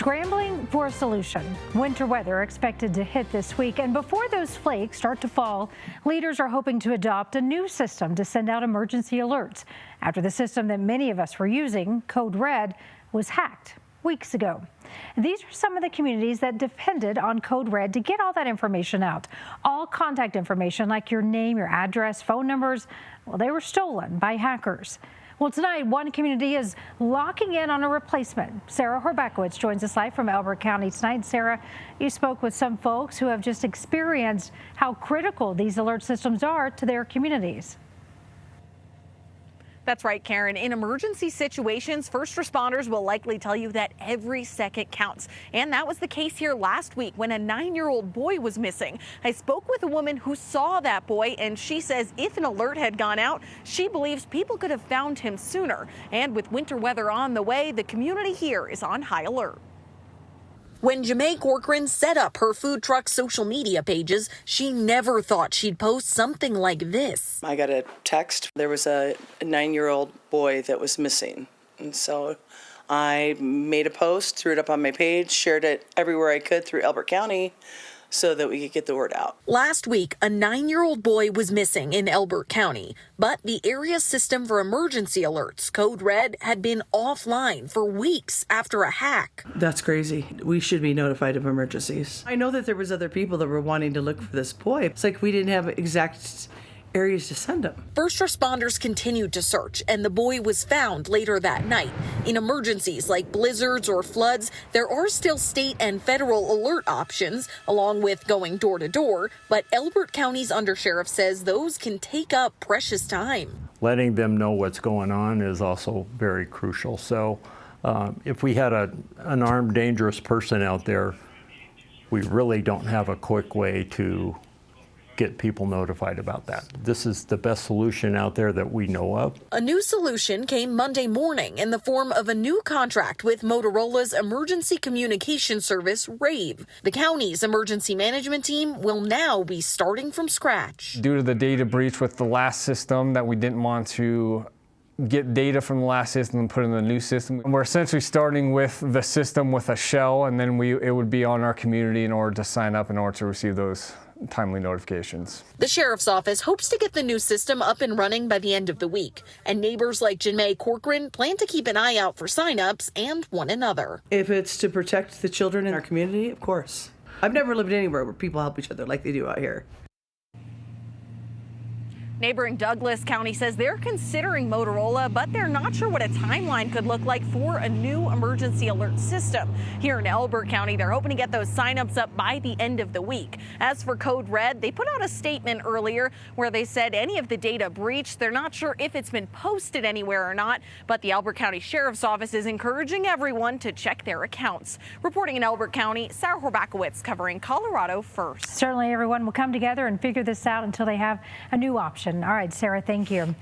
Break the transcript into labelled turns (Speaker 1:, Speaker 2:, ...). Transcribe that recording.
Speaker 1: Scrambling for a solution. Winter weather expected to hit this week, and before those flakes start to fall, leaders are hoping to adopt a new system to send out emergency alerts after the system that many of us were using, Code Red, was hacked weeks ago. These are some of the communities that depended on Code Red to get all that information out. All contact information like your name, your address, phone numbers, well, they were stolen by hackers. Well, tonight, one community is locking in on a replacement. Sarah Horbakowitz joins us live from Elbert County tonight. Sarah, you spoke with some folks who have just experienced how critical these alert systems are to their communities.
Speaker 2: That's right, Karen. In emergency situations, first responders will likely tell you that every second counts. And that was the case here last week when a 9-year-old boy was missing. I spoke with a woman who saw that boy, and she says if an alert had gone out, she believes people could have found him sooner. And with winter weather on the way, the community here is on high alert. When Jamae Corcoran set up her food truck social media pages, she never thought she'd post something like this.
Speaker 3: I got a text. There was a 9-year-old boy that was missing. And so I made a post, threw it up on my page, shared it everywhere I could through Elbert County so that we could get the word out.
Speaker 2: Last week, a 9-year-old boy was missing in Elbert County, but the area's system for emergency alerts, Code Red, had been offline for weeks after a hack.
Speaker 3: That's crazy. We should be notified of emergencies. I know that there was other people that were wanting to look for this boy. It's like we didn't have exact areas to send him.
Speaker 2: First responders continued to search, and the boy was found later that night. In emergencies like blizzards or floods, there are still state and federal alert options, along with going door to door, but Elbert County's undersheriff says those can take up precious time.
Speaker 4: Letting them know what's going on is also very crucial. So if we had an armed, dangerous person out there, we really don't have a quick way to get people notified about that. This is the best solution out there that we know of.
Speaker 2: A new solution came Monday morning in the form of a new contract with Motorola's emergency communication service, RAVE. The county's emergency management team will now be starting from scratch.
Speaker 5: Due to the data breach with the last system that we didn't want to get data from the last system and put in the new system. We're essentially starting with the system with a shell, and then it would be on our community in order to sign up in order to receive those timely notifications.
Speaker 2: The sheriff's office hopes to get the new system up and running by the end of the week, and neighbors like Jamae Corcoran plan to keep an eye out for signups and one another.
Speaker 3: If it's to protect the children in our community, of course. I've never lived anywhere where people help each other like they do out here.
Speaker 2: Neighboring Douglas County says they're considering Motorola, but they're not sure what a timeline could look like for a new emergency alert system. Here in Elbert County, they're hoping to get those signups up by the end of the week. As for Code Red, they put out a statement earlier where they said any of the data breached, they're not sure if it's been posted anywhere or not, but the Elbert County Sheriff's Office is encouraging everyone to check their accounts. Reporting in Elbert County, Sarah Horbakowitz covering Colorado First.
Speaker 1: Certainly everyone will come together and figure this out until they have a new option. All right, Sarah, thank you.